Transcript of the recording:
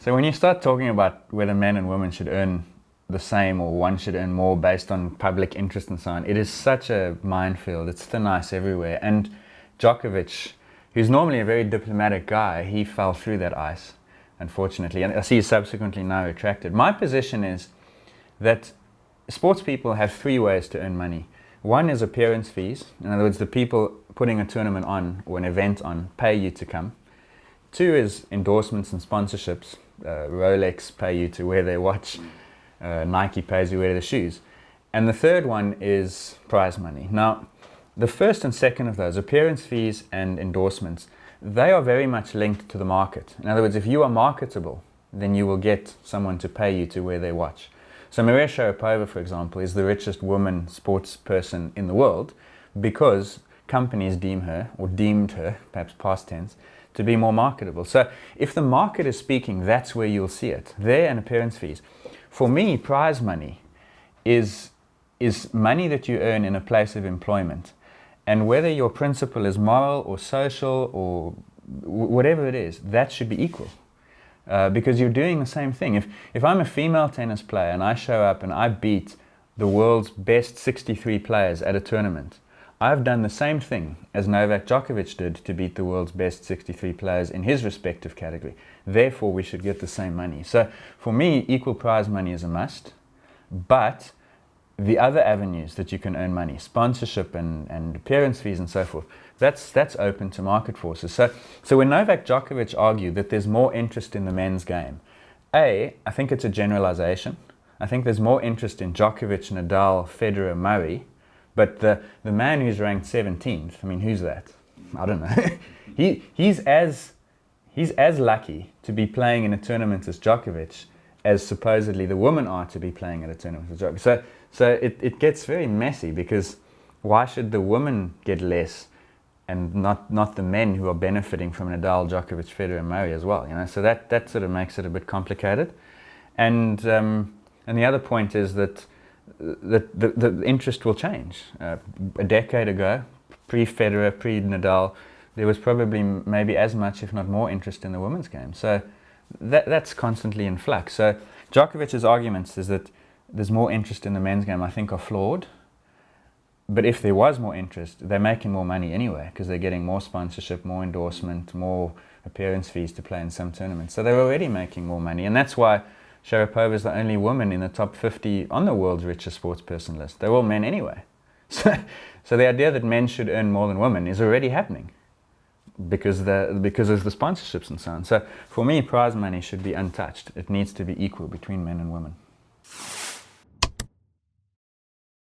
So when you start talking about whether men and women should earn the same or one should earn more based on public interest and so on, it is such a minefield. It's thin ice everywhere. And Djokovic, who's normally a very diplomatic guy, he fell through that ice, unfortunately. And I see he's subsequently now retracted. My position is that sports people have three ways to earn money. One is appearance fees. In other words, the people putting a tournament on or an event on pay you to come. Two is endorsements and sponsorships. Rolex pay you to wear their watch. Nike pays you to wear their shoes. And the third one is prize money. Now, the first and second of those, appearance fees and endorsements, they are very much linked to the market. In other words, if you are marketable, then you will get someone to pay you to wear their watch. So Maria Sharapova, for example, is the richest woman sports person in the world because companies deem her, or deemed her, perhaps past tense, to be more marketable. So if the market is speaking, that's where you'll see it. There and appearance fees. For me, prize money is money that you earn in a place of employment. And whether your principle is moral or social or whatever it is, that should be equal. Because you're doing the same thing. If I'm a female tennis player and I show up and I beat the world's best 63 players at a tournament, I've done the same thing as Novak Djokovic did to beat the world's best 63 players in his respective category. Therefore, we should get the same money. So for me, equal prize money is a must. But the other avenues that you can earn money, sponsorship and appearance fees and so forth, that's open to market forces. So when Novak Djokovic argued that there's more interest in the men's game, I think it's a generalization. I think there's more interest in Djokovic, Nadal, Federer, Murray, but the man who's ranked 17th, I mean, who's that? I don't know. he's as lucky to be playing in a tournament as Djokovic as supposedly the women are to be playing at a tournament as Djokovic. So it gets very messy because why should the women get less and not the men who are benefiting from Nadal, Djokovic, Federer, and Murray as well? You know, so that sort of makes it a bit complicated. And the other point is that the interest will change. A decade ago, pre-Federer, pre-Nadal, there was probably maybe as much, if not more, interest in the women's game. So that's constantly in flux. So Djokovic's arguments is that there's more interest in the men's game, I think, are flawed. But if there was more interest, they're making more money anyway because they're getting more sponsorship, more endorsement, more appearance fees to play in some tournaments. So they're already making more money. And that's why Sharapova is the only woman in the top 50 on the world's richest sports person list. They're all men anyway. So the idea that men should earn more than women is already happening because of the sponsorships and so on. So for me, prize money should be untouched. It needs to be equal between men and women.